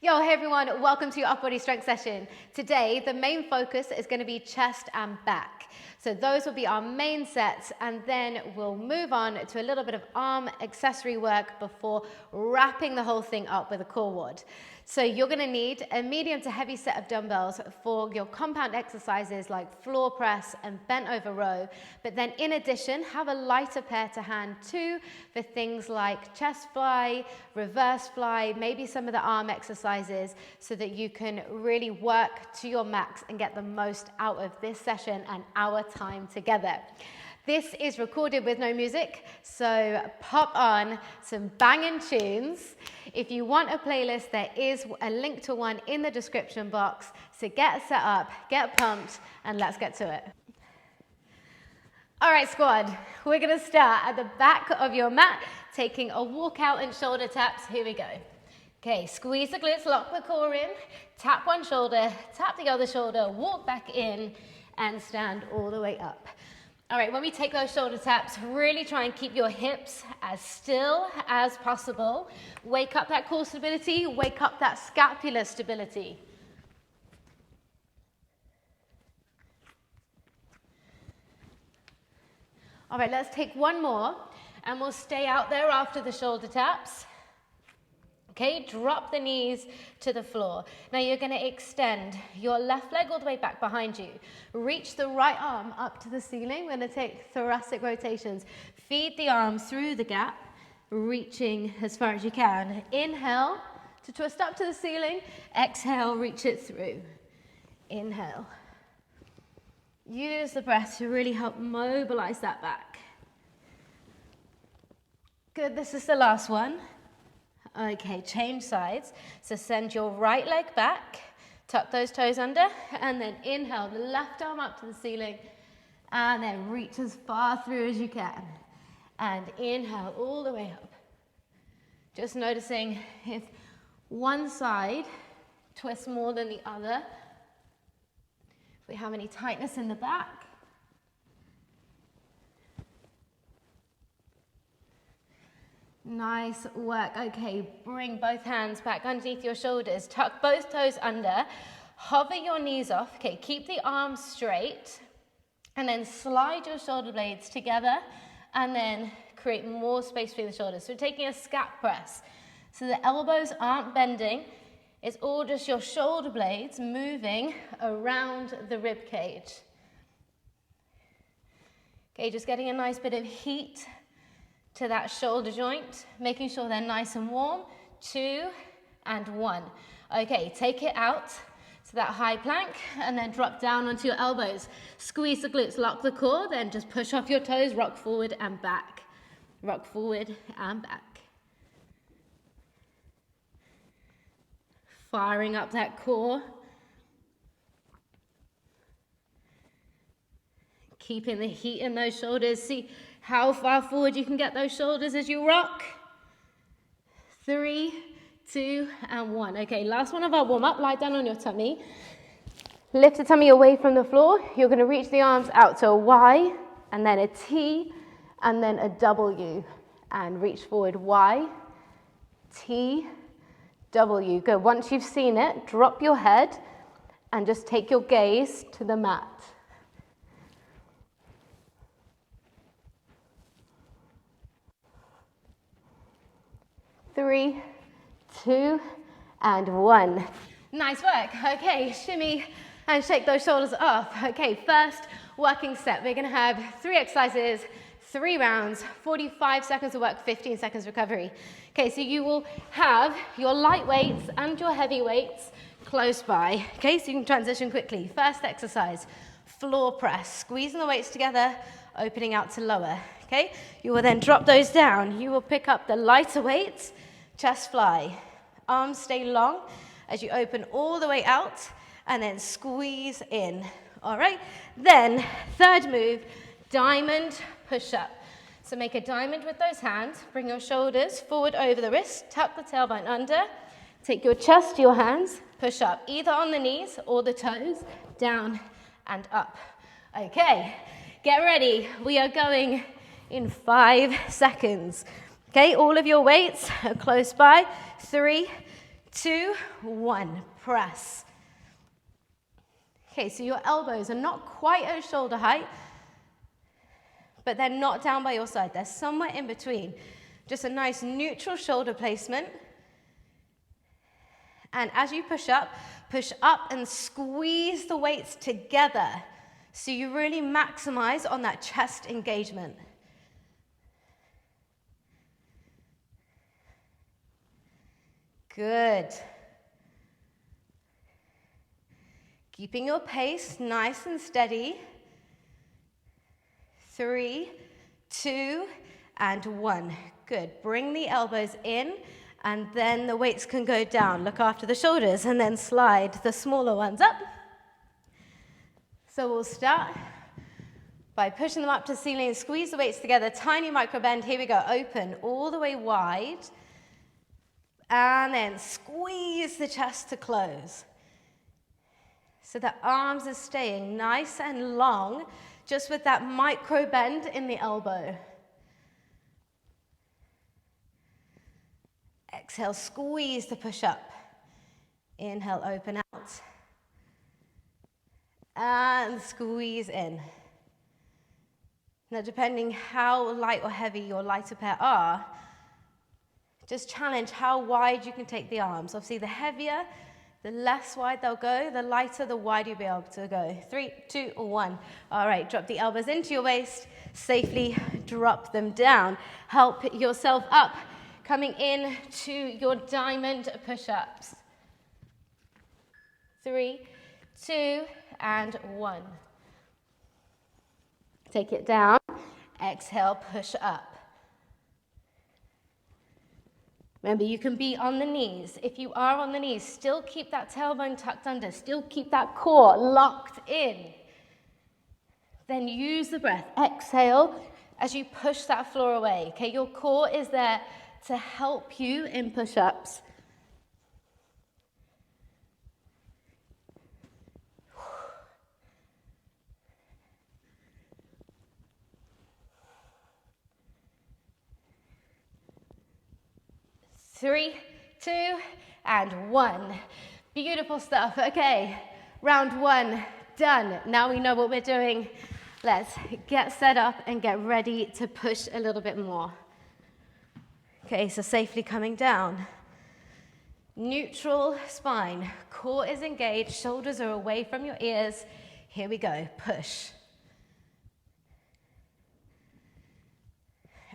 Yo, hey everyone, welcome to your upper body strength session. Today, the main focus is going to be chest and back. So those will be our main sets, and then we'll move on to a little bit of arm accessory work before wrapping the whole thing up with a core wad. So you're going to need a medium to heavy set of dumbbells for your compound exercises like floor press and bent over row. But then in addition, have a lighter pair to hand too for things like chest fly, reverse fly, maybe some of the arm exercises so that you can really work to your max and get the most out of this session and our time together. This is recorded with no music, so pop on some banging tunes. If you want a playlist, there is a link to one in the description box. So get set up, get pumped, and let's get to it. All right, squad, we're gonna start at the back of your mat, taking a walkout and shoulder taps. Here we go. Okay, squeeze the glutes, lock the core in, tap one shoulder, tap the other shoulder, walk back in, and stand all the way up. All right, when we take those shoulder taps, really try and keep your hips as still as possible. Wake up that core stability, wake up that scapular stability. All right, let's take one more, and we'll stay out there after the shoulder taps. Okay, drop the knees to the floor. Now you're going to extend your left leg all the way back behind you. Reach the right arm up to the ceiling. We're going to take thoracic rotations. Feed the arms through the gap, reaching as far as you can. Inhale to twist up to the ceiling. Exhale, reach it through. Inhale. Use the breath to really help mobilize that back. Good, this is the last one. Okay, change sides. So send your right leg back, tuck those toes under, and then inhale, the left arm up to the ceiling, and then reach as far through as you can. And inhale all the way up. Just noticing if one side twists more than the other, if we have any tightness in the back. Nice work. Okay, bring both hands back underneath your shoulders. Tuck both toes under. Hover your knees off. Okay, keep the arms straight. And then slide your shoulder blades together. And then create more space between the shoulders. So we're taking a scap press. So the elbows aren't bending. It's all just your shoulder blades moving around the rib cage. Okay, just getting a nice bit of heat to that shoulder joint, making sure they're nice and warm. 2 and 1. Okay, take it out to that high plank and then drop down onto your elbows. Squeeze the glutes, lock the core, then just push off your toes, rock forward and back. Rock forward and back. Firing up that core. Keeping the heat in those shoulders. See how far forward you can get those shoulders as you rock. 3, 2, and 1. Okay, last one of our warm-up. Lie down on your tummy. Lift the tummy away from the floor. You're going to reach the arms out to a Y, and then a T, and then a W. And reach forward, Y, T, W. Good. Once you've seen it, drop your head, and just take your gaze to the mat. 3, 2, and 1. Nice work. Okay, shimmy and shake those shoulders off. Okay, first working set. We're gonna have 3 exercises, 3 rounds, 45 seconds of work, 15 seconds recovery. Okay, so you will have your light weights and your heavy weights close by. Okay, so you can transition quickly. First exercise, floor press. Squeezing the weights together, opening out to lower. Okay, you will then drop those down. You will pick up the lighter weights, chest fly. Arms stay long as you open all the way out and then squeeze in. All right, then third move, diamond push-up. So make a diamond with those hands. Bring your shoulders forward over the wrist. Tuck the tailbone under. Take your chest to your hands. Push up either on the knees or the toes. Down and up. Okay, get ready. We are going in 5 seconds. Okay, all of your weights are close by. 3, 2, 1, press. Okay, so your elbows are not quite at shoulder height, but they're not down by your side. They're somewhere in between. Just a nice neutral shoulder placement. And as you push up and squeeze the weights together so you really maximize on that chest engagement. Good. Keeping your pace nice and steady. 3, 2, and 1. Good. Bring the elbows in, and then the weights can go down. Look after the shoulders, and then slide the smaller ones up. So we'll start by pushing them up to the ceiling, squeeze the weights together, tiny micro bend. Here we go. Open all the way wide, and then squeeze the chest to close. So the arms are staying nice and long, just with that micro bend in the elbow. Exhale, squeeze to push up. Inhale, open out. And squeeze in. Now, depending how light or heavy your lighter pair are, just challenge how wide you can take the arms. Obviously, the heavier, the less wide they'll go. The lighter, the wider you'll be able to go. 3, 2, 1. All right, drop the elbows into your waist. Safely drop them down. Help yourself up. Coming in to your diamond push-ups. 3, 2, and 1. Take it down. Exhale, push up. Remember, you can be on the knees. If you are on the knees, still keep that tailbone tucked under. Still keep that core locked in. Then use the breath. Exhale as you push that floor away. Okay, your core is there to help you in push-ups. Three, 2, and 1. Beautiful stuff. Okay, round 1 done. Now we know what we're doing. Let's get set up and get ready to push a little bit more. Okay, so safely coming down. Neutral spine. Core is engaged. Shoulders are away from your ears. Here we go. Push.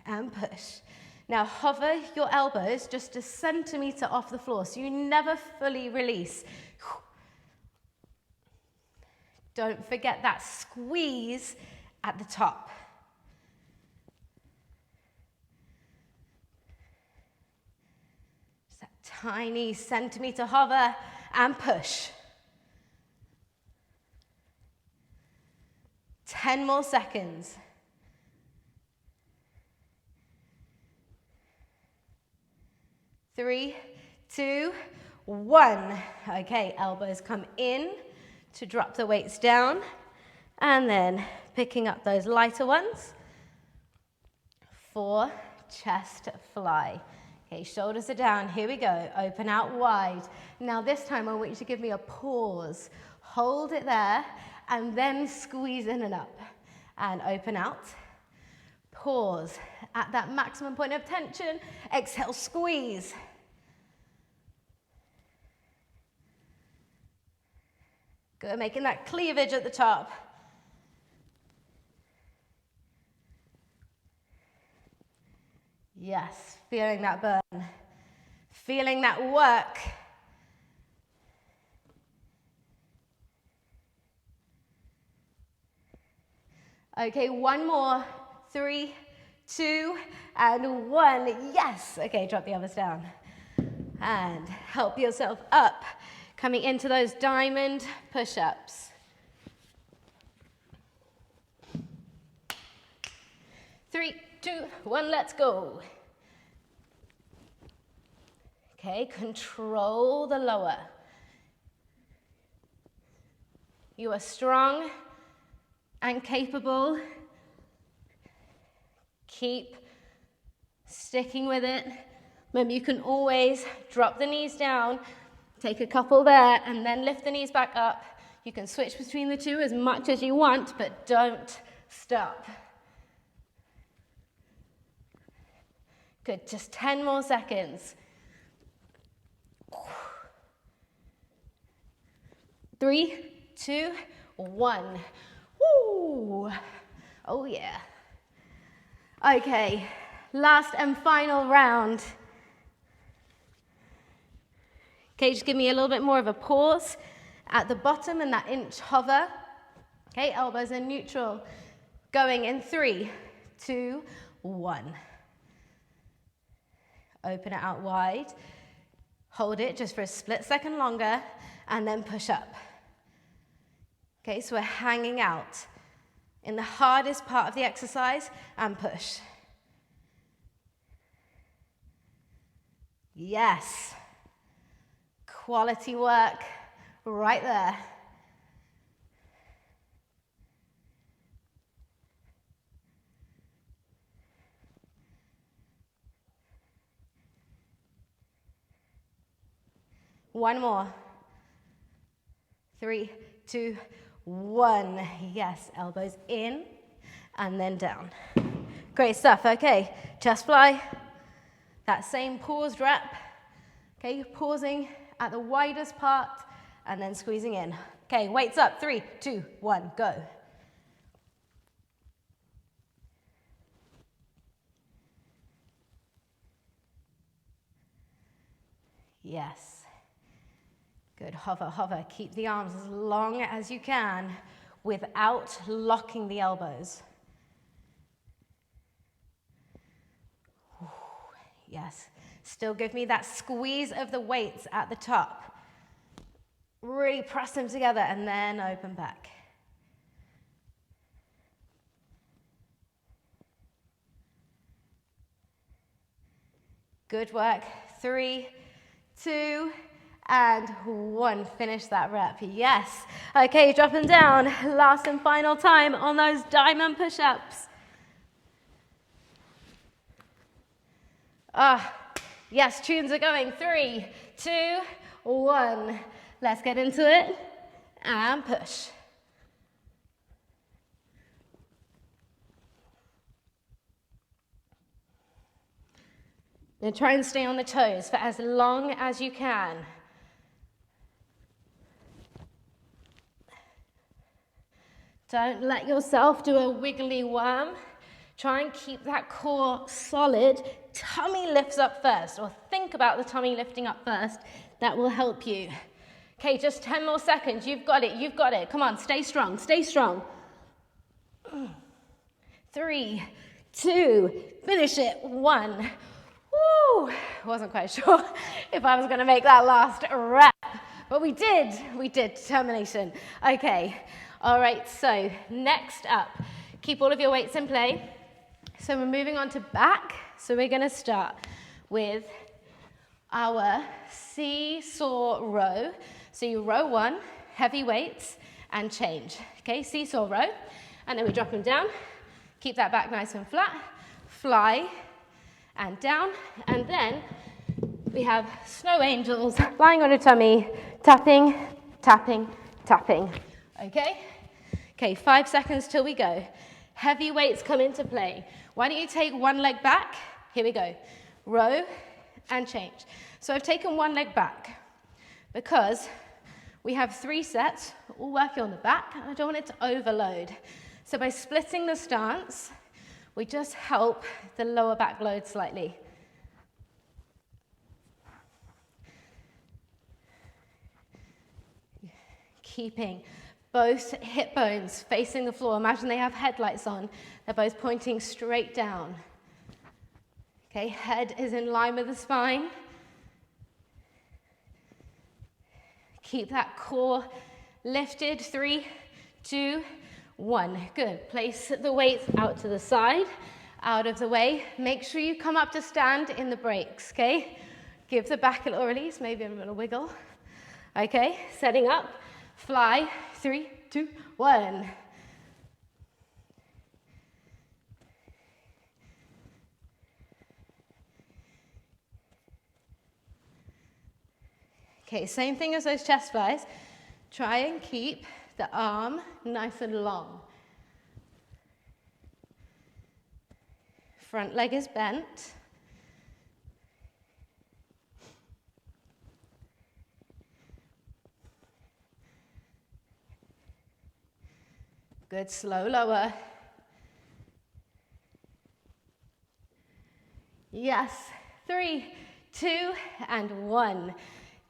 And push. Now hover your elbows just a centimeter off the floor so you never fully release. Don't forget that squeeze at the top. Just that tiny centimeter hover and push. 10 more seconds. 3, 2, 1. Okay, elbows come in to drop the weights down, and then picking up those lighter ones for chest fly. Okay, shoulders are down. Here we go. Open out wide. Now this time I want you to give me a pause. Hold it there, and then squeeze in and up. And open out. Pause. At that maximum point of tension, exhale, squeeze. Good, making that cleavage at the top. Yes, feeling that burn. Feeling that work. Okay, one more. 3, 2, and 1. Yes. Okay, drop the others down. And help yourself up. Coming into those diamond push-ups. 3, 2, 1, let's go. Okay, control the lower. You are strong and capable. Keep sticking with it. Remember, you can always drop the knees down, take a couple there, and then lift the knees back up. You can switch between the two as much as you want, but don't stop. Good, just 10 more seconds. 3, 2, 1. Woo! Oh yeah. Okay, last and final round. Okay, just give me a little bit more of a pause at the bottom and that inch hover. Okay, elbows are neutral. Going in 3, 2, 1. Open it out wide. Hold it just for a split second longer, and then push up. Okay, so we're hanging out in the hardest part of the exercise, and push. Yes. Quality work right there. One more. 3, 2, 1. Yes, elbows in and then down. Great stuff. Okay, chest fly. That same paused rep. Okay, pausing at the widest part and then squeezing in. Okay, weights up. 3, 2, 1, go. Yes. Good, hover, hover. Keep the arms as long as you can without locking the elbows. Ooh, yes. Still give me that squeeze of the weights at the top. Really press them together and then open back. Good work. 3, 2, and 1. Finish that rep. Yes. Okay, drop them down. Last and final time on those diamond push-ups. Yes, tunes are going. 3, 2, 1. Let's get into it. And push. Now try and stay on the toes for as long as you can. Don't let yourself do a wiggly worm. Try and keep that core solid. Tummy lifts up first, or think about the tummy lifting up first. That will help you. Okay, just 10 more seconds. You've got it, you've got it. Come on, stay strong, stay strong. 3, 2, finish it. 1. Woo! Wasn't quite sure if I was going to make that last rep, but we did. We did. Determination. Okay. All right. So next up, keep all of your weights in play. So we're moving on to back. So we're going to start with our seesaw row. So you row 1, heavy weights, and change. Okay. Seesaw row, and then we drop them down. Keep that back nice and flat. Fly. And down, and then we have snow angels lying on your tummy, tapping, tapping, tapping. Okay? Okay, 5 seconds till we go. Heavy weights come into play. Why don't you take one leg back? Here we go. Row and change. So I've taken one leg back because we have 3 sets, all working on the back, and I don't want it to overload. So by splitting the stance, we just help the lower back load slightly. Keeping both hip bones facing the floor. Imagine they have headlights on. They're both pointing straight down. Okay, head is in line with the spine. Keep that core lifted. 3, 2, 1. Good. Place the weights out to the side, out of the way. Make sure you come up to stand in the breaks, okay? Give the back a little release, maybe a little wiggle. Okay, setting up. Fly. 3, 2, 1. Okay, same thing as those chest flies. Try and keep the arm nice and long. Front leg is bent. Good, slow lower. Yes, 3, 2, and 1.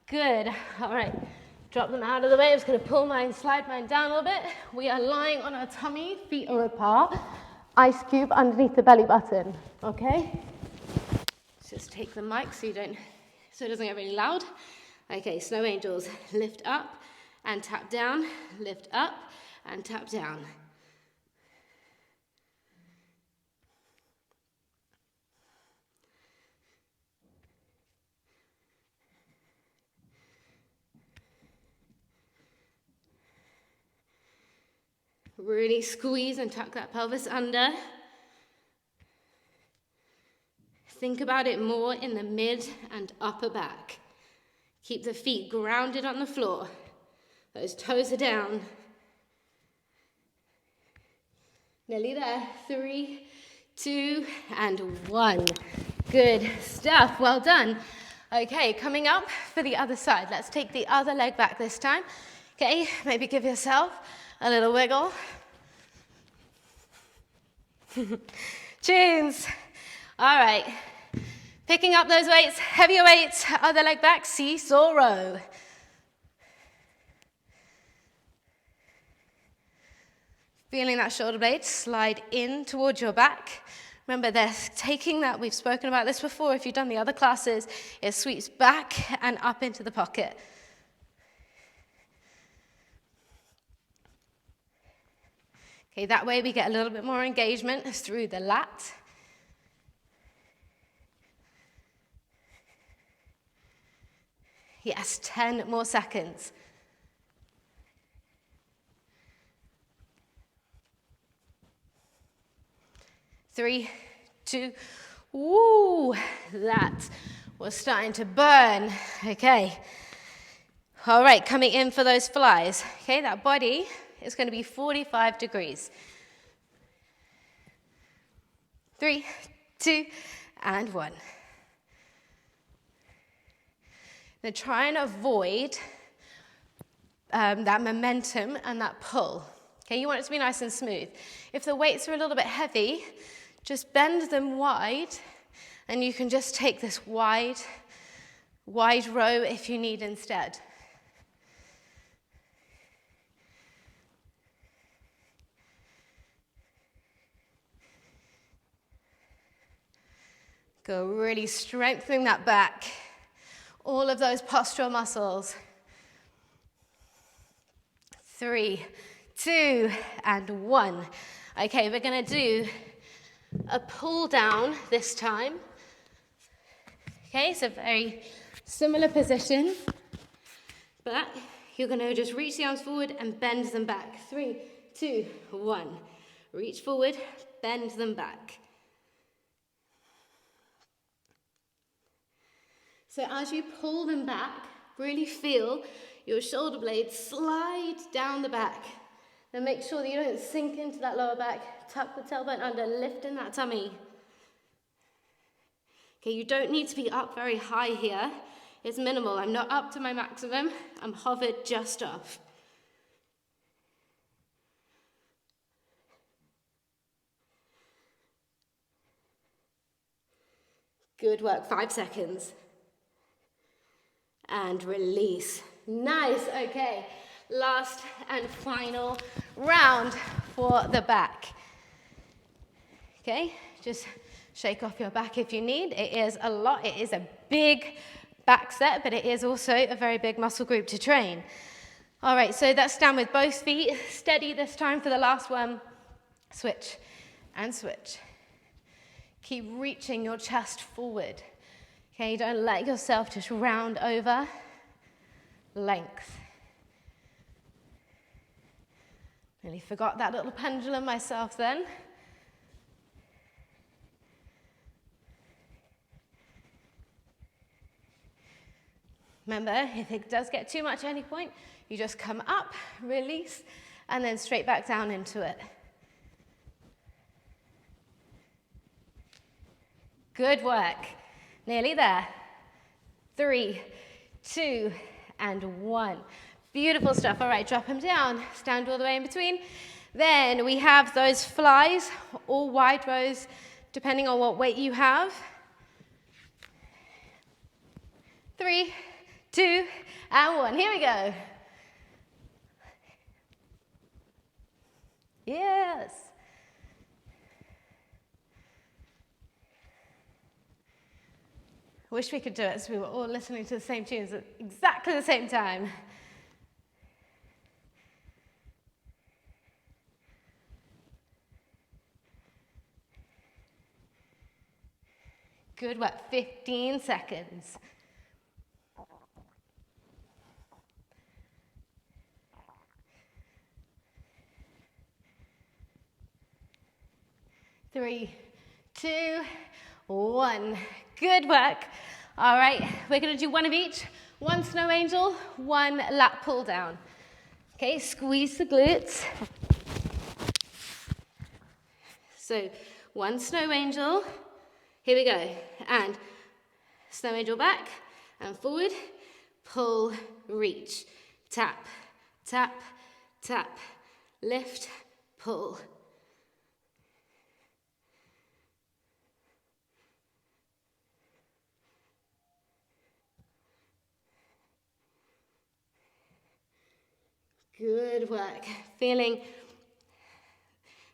Good, all right. Drop them out of the way. I'm just gonna pull mine, slide mine down a little bit. We are lying on our tummy, feet are apart. Ice cube underneath the belly button, okay? Let's just take the mic so it doesn't get really loud. Okay, snow angels, lift up and tap down, lift up and tap down. Really squeeze and tuck that pelvis under. Think about it more in the mid and upper back. Keep the feet grounded on the floor. Those toes are down. Nearly there. 3, 2, and 1. Good stuff. Well done. Okay, coming up for the other side. Let's take the other leg back this time. Okay, maybe give yourself a little wiggle. Tunes. All right. Picking up those weights, heavier weights, other leg back, seesaw row. Feeling that shoulder blade slide in towards your back. Remember, they're taking that, we've spoken about this before, if you've done the other classes, it sweeps back and up into the pocket. Okay, that way we get a little bit more engagement through the lat. Yes, 10 more seconds. Three, 2, woo, that was starting to burn. Okay, all right, coming in for those flies. Okay, that body is going to be 45 degrees. 3, 2, and 1. Now try and avoid that momentum and that pull. Okay, you want it to be nice and smooth. If the weights are a little bit heavy, just bend them wide, and you can just take this wide row if you need instead. Go really strengthening that back. All of those postural muscles. 3, 2, and 1. Okay, we're going to do a pull down this time. Okay, so very similar position, but you're going to just reach the arms forward and bend them back. 3, 2, 1. Reach forward, bend them back. So as you pull them back, really feel your shoulder blades slide down the back. Then make sure that you don't sink into that lower back. Tuck the tailbone under, lifting that tummy. Okay, you don't need to be up very high here. It's minimal. I'm not up to my maximum. I'm hovered just off. Good work, 5 seconds. And release. Nice, okay. Last and final round for the back. Okay, just shake off your back if you need. It is a lot, it is a big back set, but it is also a very big muscle group to train. All right, so that's stand with both feet. Steady this time for the last one. Switch and switch. Keep reaching your chest forward. Okay, don't let yourself just round over. Length. Really forgot that little pendulum myself then. Remember, if it does get too much at any point, you just come up, release, and then straight back down into it. Good work. Nearly there. 3, 2, and 1. Beautiful stuff. All right, drop them down. Stand all the way in between. Then we have those flies, all wide rows, depending on what weight you have. 3, 2, and 1. Here we go. Yes. Wish we could do it so we were all listening to the same tunes at exactly the same time. Good work. 15 seconds. Three, 2, 1. Good work. All right, we're going to do one of each. 1 snow angel, 1 lat pull down. Okay, squeeze the glutes. So 1 snow angel. Here we go. And snow angel back and forward. Pull, reach. Tap, tap, tap. Lift, pull. Good work. Feeling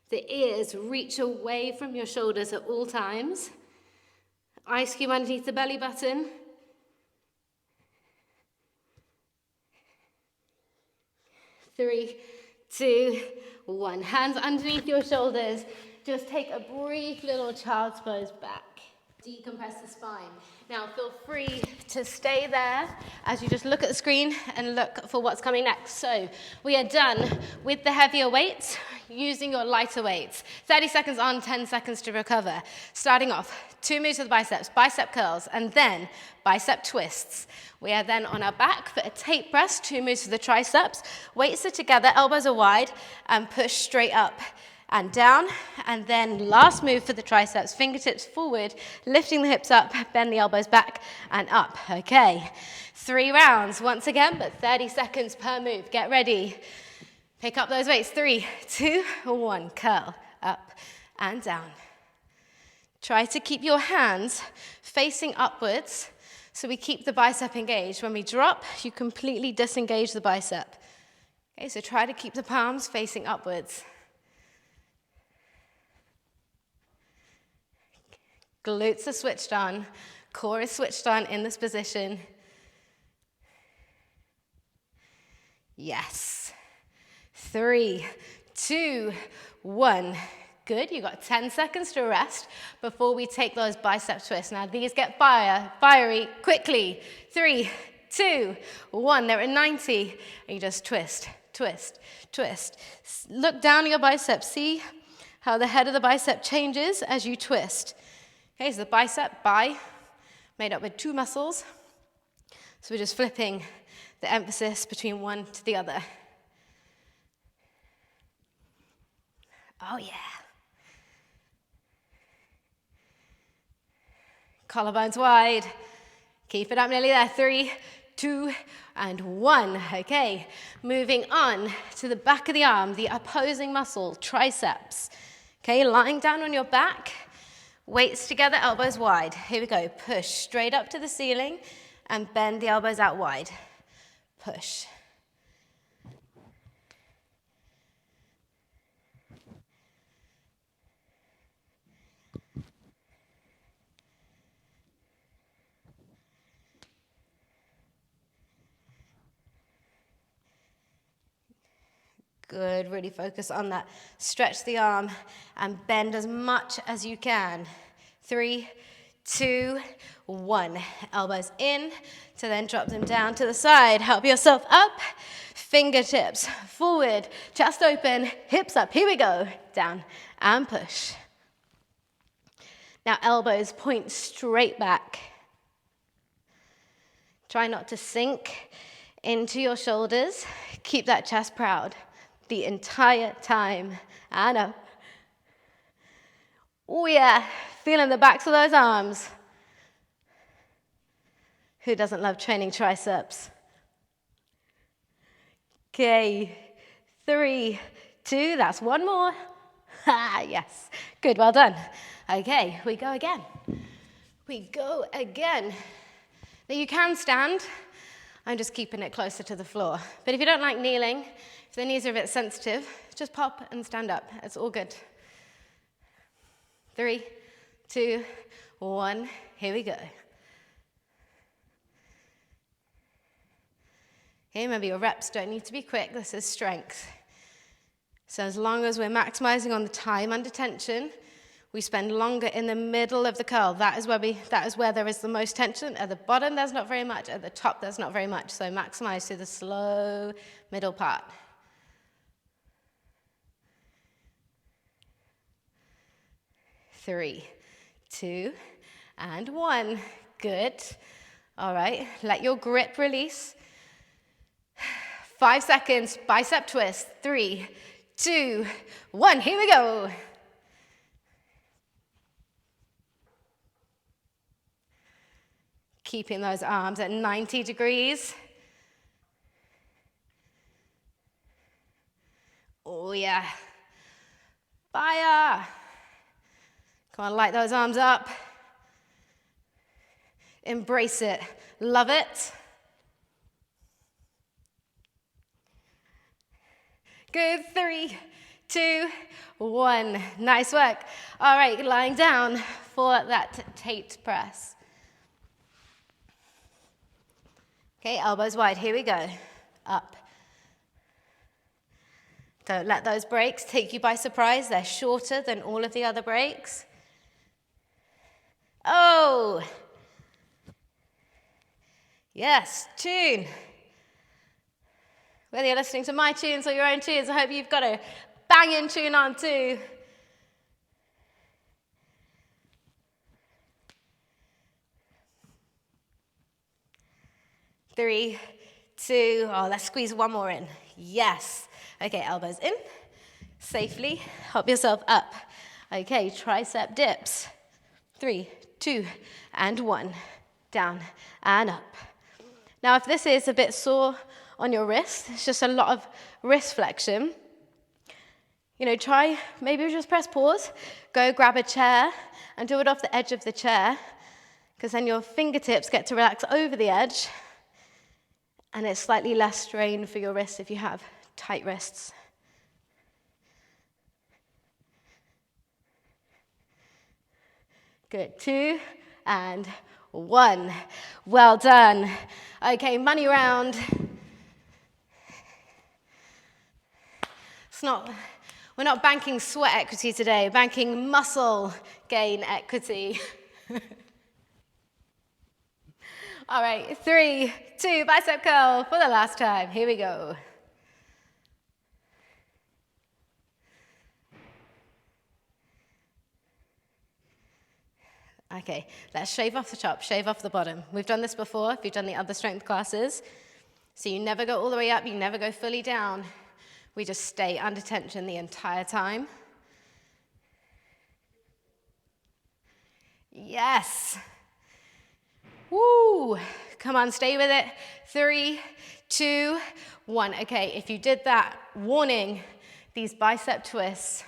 the ears reach away from your shoulders at all times. Ice cube underneath the belly button. Three, 2, 1. Hands underneath your shoulders. Just take a brief little child's pose back. Decompress the spine. Now feel free to stay there as you just look at the screen and look for what's coming next. So we are done with the heavier weights, using your lighter weights. 30 seconds on, 10 seconds to recover. Starting off, 2 moves of the biceps, bicep curls, and then bicep twists. We are then on our back for a Tate press, 2 moves for the triceps. Weights are together, elbows are wide, and push straight up and down, and then last move for the triceps, fingertips forward, lifting the hips up, bend the elbows back and up. Okay, 3 rounds once again, but 30 seconds per move. Get ready. Pick up those weights. 3, 2, 1. Curl up and down. Try to keep your hands facing upwards so we keep the bicep engaged. When we drop, you completely disengage the bicep. Okay, so try to keep the palms facing upwards. Glutes are switched on, core is switched on in this position. Yes. 3, 2, 1. Good, you got 10 seconds to rest before we take those bicep twists. Now these get fiery quickly. 3, 2, 1. They're at 90, and you just twist, twist, twist. Look down at your bicep. See how the head of the bicep changes as you twist. Okay, so the bicep, made up with 2 muscles. So we're just flipping the emphasis between one to the other. Oh yeah. Collarbones wide. Keep it up nearly there. 3, 2, and 1. Okay, moving on to the back of the arm, the opposing muscle, triceps. Okay, lying down on your back. Weights together, elbows wide. Here we go. Push straight up to the ceiling and bend the elbows out wide. Push. Good, really focus on that. Stretch the arm and bend as much as you can. 3, 2, 1. Elbows in to then drop them down to the side. Help yourself up. Fingertips forward, chest open, hips up. Here we go. Down and push. Now elbows point straight back. Try not to sink into your shoulders. Keep that chest proud the entire time. And up. Oh yeah, feeling the backs of those arms. Who doesn't love training triceps? Okay, 3, 2, that's one more. Ha, yes, good, well done. Okay, we go again. We go again. Now you can stand. I'm just keeping it closer to the floor. But if you don't like kneeling, if the knees are a bit sensitive, just pop and stand up. It's all good. 3, 2, 1, here we go. Okay, remember your reps don't need to be quick. This is strength. So as long as we're maximizing on the time under tension, we spend longer in the middle of the curl. That is where there is the most tension. At the bottom, there's not very much. At the top, there's not very much. So maximize to the slow middle part. Three, 2, and 1. Good. All right, let your grip release. 5 seconds, bicep twist. 3, 2, 1, here we go. Keeping those arms at 90 degrees. Oh yeah. Fire. Come on, light those arms up. Embrace it. Love it. Good, 3, 2, 1. Nice work. All right, lying down for that Tate press. Okay, elbows wide, here we go. Up. Don't let those breaks take you by surprise. They're shorter than all of the other breaks. Oh! Yes, tune. Whether you're listening to my tunes or your own tunes, I hope you've got a banging tune on too. Three, 2, let's squeeze one more in. Yes. Okay, elbows in. Safely, hop yourself up. Okay, tricep dips. 3, 2, and 1. Down and up. Now, if this is a bit sore on your wrist, it's just a lot of wrist flexion. Try, maybe just press pause, go grab a chair and do it off the edge of the chair, because then your fingertips get to relax over the edge, and it's slightly less strain for your wrists if you have tight wrists. Good, 2, and 1. Well done. Okay, money round. We're not banking sweat equity today, banking muscle gain equity. All right, 3, 2, bicep curl for the last time. Here we go. Okay, let's shave off the top, shave off the bottom. We've done this before if you've done the other strength classes. So you never go all the way up, you never go fully down. We just stay under tension the entire time. Yes. Woo. Come on, stay with it. 3, 2, 1. Okay, if you did that, warning, these bicep twists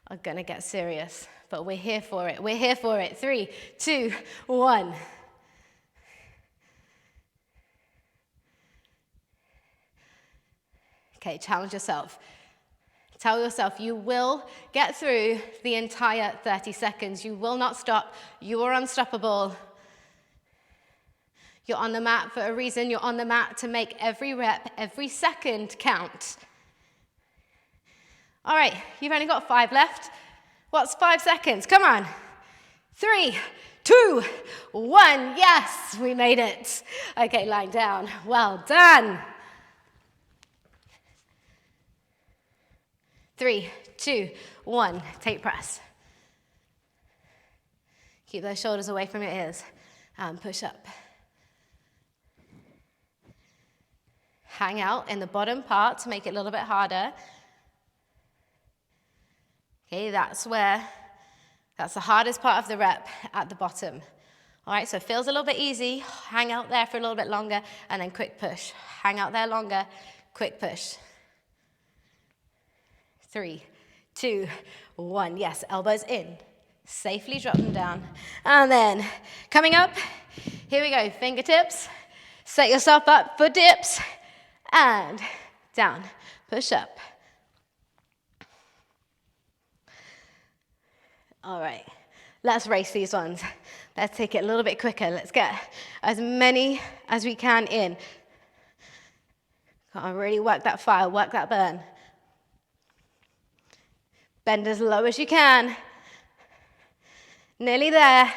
are gonna get serious, but we're here for it. We're here for it. 3, 2, 1. Okay, challenge yourself. Tell yourself you will get through the entire 30 seconds. You will not stop. You are unstoppable. You're on the mat for a reason. You're on the mat to make every rep, every second count. All right, you've only got 5 left. What's 5 seconds? Come on. 3, 2, 1. Yes, we made it. Okay, lying down. Well done. 3, 2, 1. Tate press. Keep those shoulders away from your ears. And push up. hang out in the bottom part to make it a little bit harder. Okay, that's the hardest part of the rep at the bottom. All right, so it feels a little bit easy. Hang out there for a little bit longer, and then quick push. Hang out there longer, quick push. 3, 2, 1. Yes, elbows in. Safely drop them down. And then coming up, here we go. Fingertips. Set yourself up for dips. And down. Push up. All right. Let's race these ones. Let's take it a little bit quicker. Let's get as many as we can in. Gotta really work that fire, work that burn. Bend as low as you can. Nearly there.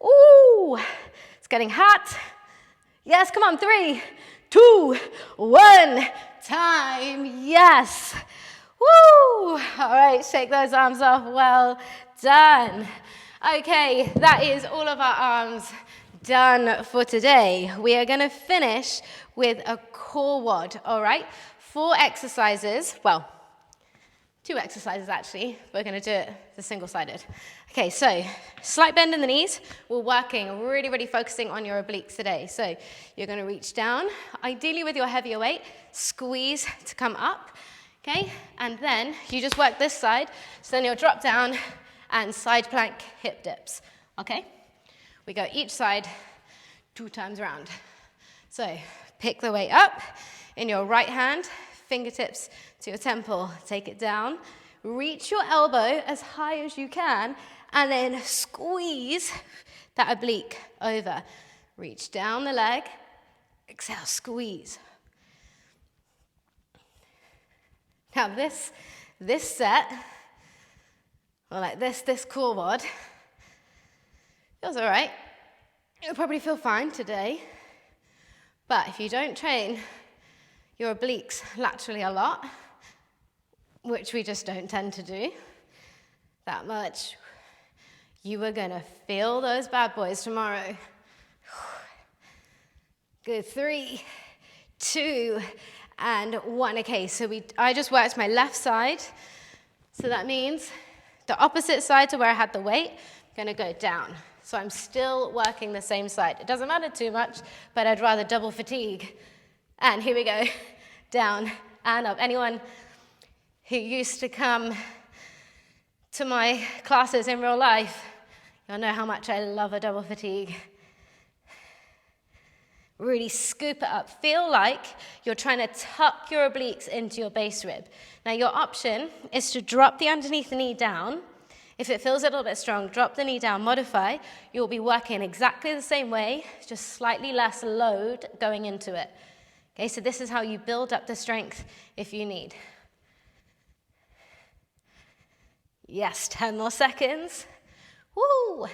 Ooh, it's getting hot. Yes, come on, 3, 2, 1, time, yes. Woo! All right, shake those arms off, well done. Okay, that is all of our arms done for today. We are gonna finish with a core WOD, all right? 4 exercises, well, 2 exercises actually. We're gonna do it the single-sided. Okay, so slight bend in the knees. We're working, really focusing on your obliques today. So you're gonna reach down, ideally with your heavier weight, squeeze to come up, okay? And then you just work this side, so then you'll drop down and side plank hip dips, okay? We go each side 2 times around. So pick the weight up in your right hand, fingertips to your temple, take it down, reach your elbow as high as you can, and then squeeze that oblique over. Reach down the leg, exhale, squeeze. Now this set, or like this core WOD, feels all right. You'll probably feel fine today, but if you don't train your obliques laterally a lot, which we just don't tend to do that much, you are gonna feel those bad boys tomorrow. Good, 3, 2, and 1. Okay, so I just worked my left side, so that means the opposite side to where I had the weight, I'm gonna go down. So I'm still working the same side. It doesn't matter too much, but I'd rather double fatigue. And here we go, down and up. Anyone who used to come to my classes in real life, you'll know how much I love a double fatigue. Really scoop it up. Feel like you're trying to tuck your obliques into your base rib. Now your option is to drop the underneath the knee down. If it feels a little bit strong, drop the knee down, modify. You'll be working exactly the same way, just slightly less load going into it. Okay, so this is how you build up the strength if you need. Yes, 10 more seconds. Woo!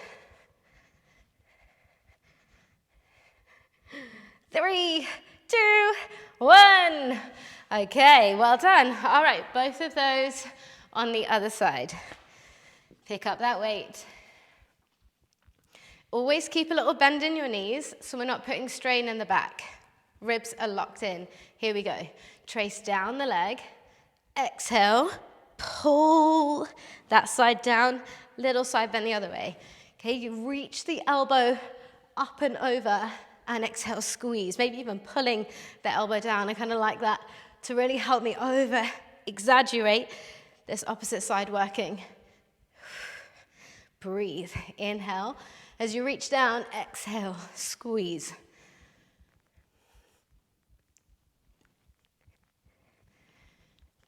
3, 2, 1. Okay, well done. All right, both of those on the other side. Pick up that weight. Always keep a little bend in your knees so we're not putting strain in the back. Ribs are locked in. Here we go. Trace down the leg. Exhale. Pull that side down. Little side bend the other way. Okay, you reach the elbow up and over and exhale, squeeze. Maybe even pulling the elbow down. I kind of like that to really help me exaggerate this opposite side working. Breathe. Inhale. As you reach down, exhale, squeeze.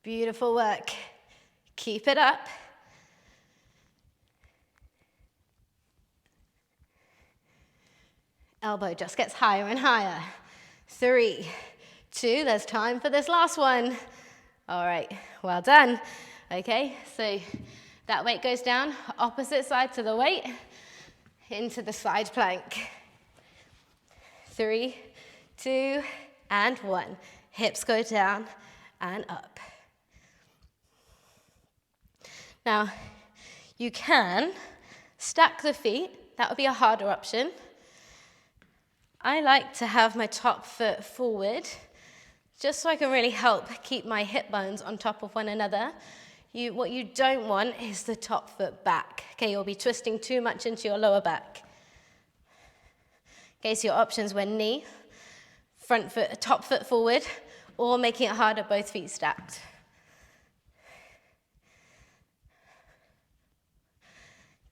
Beautiful work. Keep it up. Elbow just gets higher and higher. 3, 2, there's time for this last one. All right, well done. Okay, so that weight goes down, opposite side to the weight, into the side plank. 3, 2, and 1. Hips go down and up. Now, you can stack the feet. That would be a harder option. I like to have my top foot forward just so I can really help keep my hip bones on top of one another. What you don't want is the top foot back. Okay, you'll be twisting too much into your lower back. Okay, so your options were knee, front foot, top foot forward, or making it harder, both feet stacked.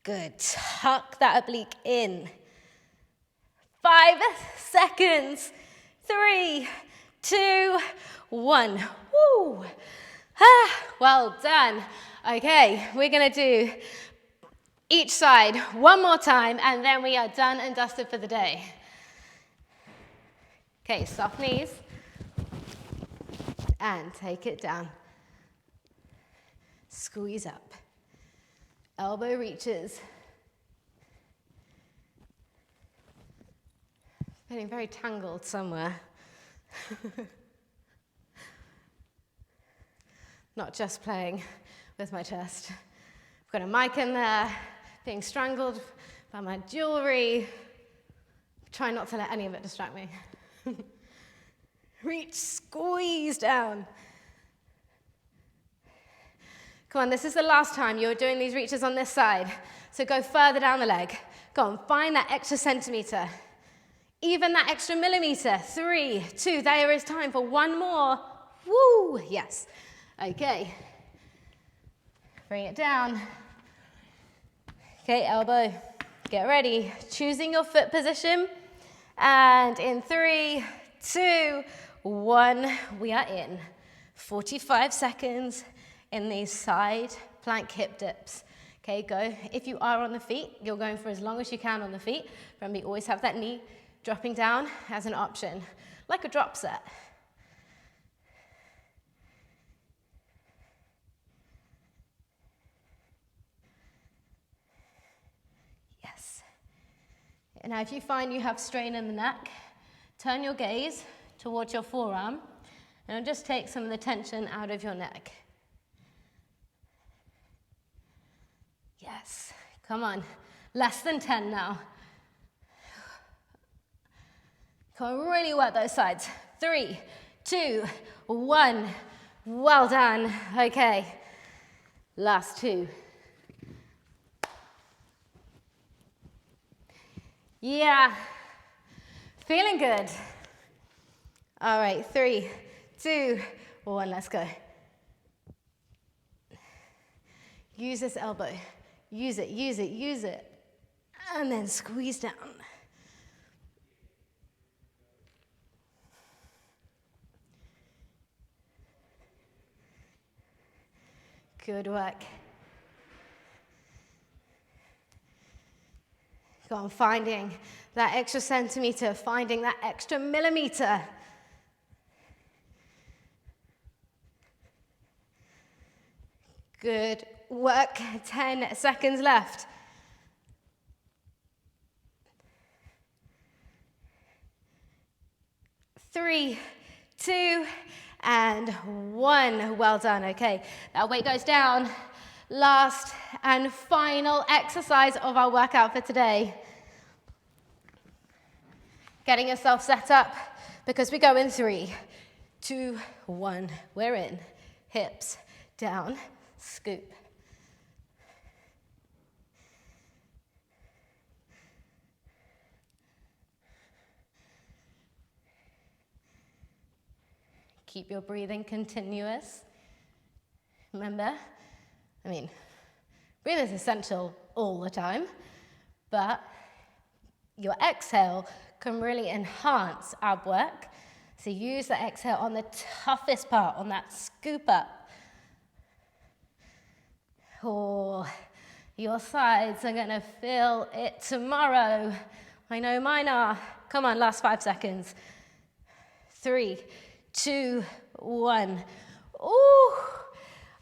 Good. Tuck that oblique in. 5 seconds. 3, 2, 1. Woo! Well done. Okay, we're going to do each side one more time, and then we are done and dusted for the day. Okay, soft knees. And take it down. Squeeze up. Elbow reaches. Feeling very tangled somewhere. Not just playing with my chest. I've got a mic in there, being strangled by my jewelry. Try not to let any of it distract me. Reach, squeeze down. Come on, this is the last time you're doing these reaches on this side. So go further down the leg. Go on, find that extra centimeter. Even that extra millimeter. 3, 2, there is time for one more. Woo, yes. Okay. Bring it down. Okay, elbow. Get ready. Choosing your foot position. And in 3, 2, 1, we are in. 45 seconds in these side plank hip dips. Okay, go. If you are on the feet, you're going for as long as you can on the feet. Remember, you always have that knee dropping down as an option, like a drop set. Yes. Now, if you find you have strain in the neck, turn your gaze towards your forearm, and it'll just take some of the tension out of your neck. Yes, come on. Less than 10 now. Come on, really work those sides. 3, 2, 1. Well done. Okay, last 2. Yeah, feeling good. All right, 3, 2, 1, let's go. Use this elbow. Use it, use it, use it. And then squeeze down. Good work. Go on, finding that extra centimeter, finding that extra millimeter. Good work. 10 seconds left. Three, 2, and 1. Well done. Okay, that weight goes down. Last and final exercise of our workout for today. Getting yourself set up because we go in 3, 2, 1. We're in. Hips down, scoop. Keep your breathing continuous. Remember, breathing is essential all the time, but your exhale can really enhance ab work. So use the exhale on the toughest part, on that scoop up. Oh, your sides are gonna feel it tomorrow. I know mine are. Come on, last 5 seconds. 3, 2, 1. Ooh.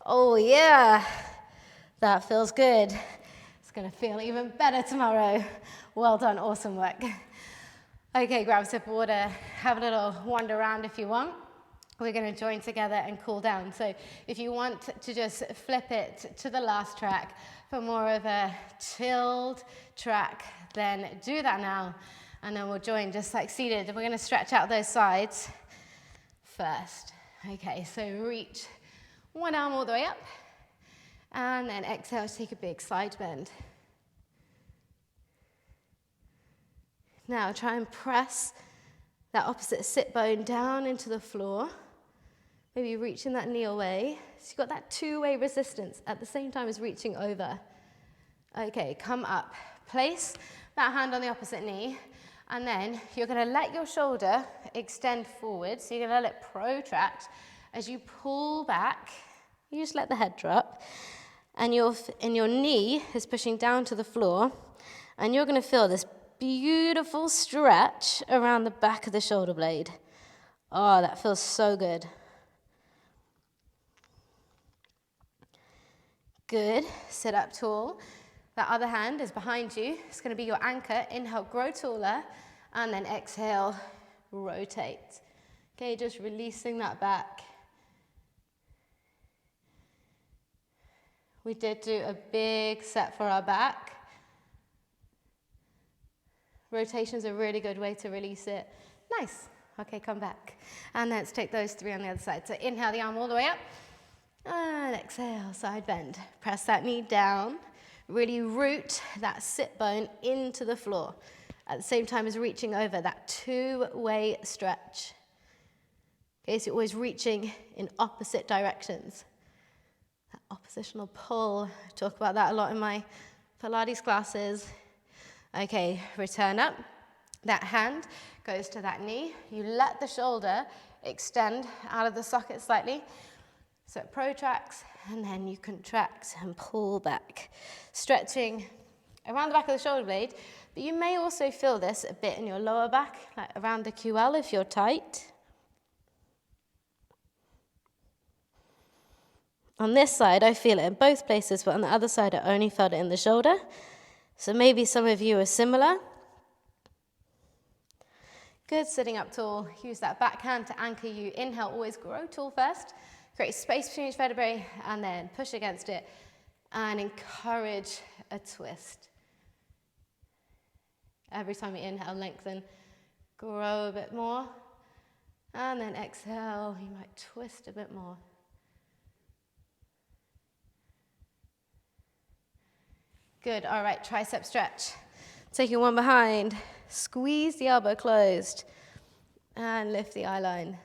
Oh yeah, that feels good. It's gonna feel even better tomorrow. Well done, awesome work. Okay, grab a sip of water, have a little wander around if you want. We're gonna join together and cool down. So if you want to just flip it to the last track for more of a chilled track, then do that now. And then we'll join just like seated. We're gonna stretch out those sides. first. Okay, so reach one arm all the way up, and then exhale to take a big side bend. Now try and press that opposite sit bone down into the floor, maybe reaching that knee away. So you've got that two-way resistance at the same time as reaching over. Okay, come up. Place that hand on the opposite knee, and then you're going to let your shoulder extend forward. So you're going to let it protract. As you pull back, you just let the head drop, and your knee is pushing down to the floor, and you're going to feel this beautiful stretch around the back of the shoulder blade. Oh, that feels so good. Good. Sit up tall. That other hand is behind you. It's going to be your anchor. Inhale, grow taller, and then exhale, rotate. Okay, just releasing that back. We did do a big set for our back. Rotation is a really good way to release it. Nice. Okay, come back. And let's take those three on the other side. So inhale the arm all the way up. And exhale, side bend. Press that knee down. Really root that sit bone into the floor. At the same time as reaching over, that two-way stretch. Okay, so you're always reaching in opposite directions. That oppositional pull. I talk about that a lot in my Pilates classes. Okay, return up. That hand goes to that knee. You let the shoulder extend out of the socket slightly. So it protracts, and then you contract and pull back. Stretching around the back of the shoulder blade, but you may also feel this a bit in your lower back, like around the QL if you're tight. On this side, I feel it in both places, but on the other side, I only felt it in the shoulder. So maybe some of you are similar. Good, sitting up tall. Use that back hand to anchor you. Inhale, always grow tall first. Create space between each vertebrae, and then push against it. And encourage a twist. Every time you inhale, lengthen. Grow a bit more. And then exhale, you might twist a bit more. Good, all right, tricep stretch. Taking one behind, squeeze the elbow closed, and lift the eye line.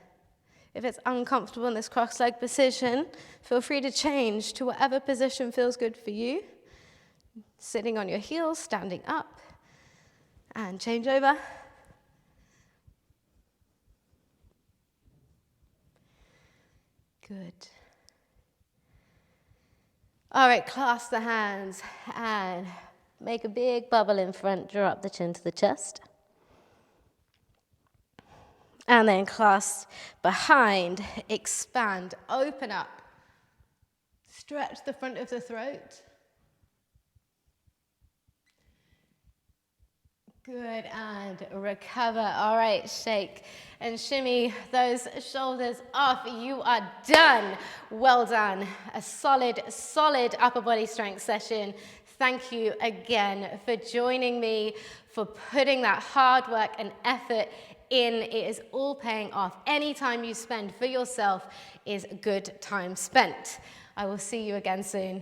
If it's uncomfortable in this cross-leg position, feel free to change to whatever position feels good for you. Sitting on your heels, standing up, and change over. Good. All right, clasp the hands and make a big bubble in front, draw up the chin to the chest. And then clasp behind, expand, open up. Stretch the front of the throat. Good, and recover. All right, shake and shimmy those shoulders off. You are done. Well done. A solid upper body strength session. Thank you again for joining me, for putting that hard work and effort in. It is all paying off. Any time you spend for yourself is good time spent. I will see you again soon.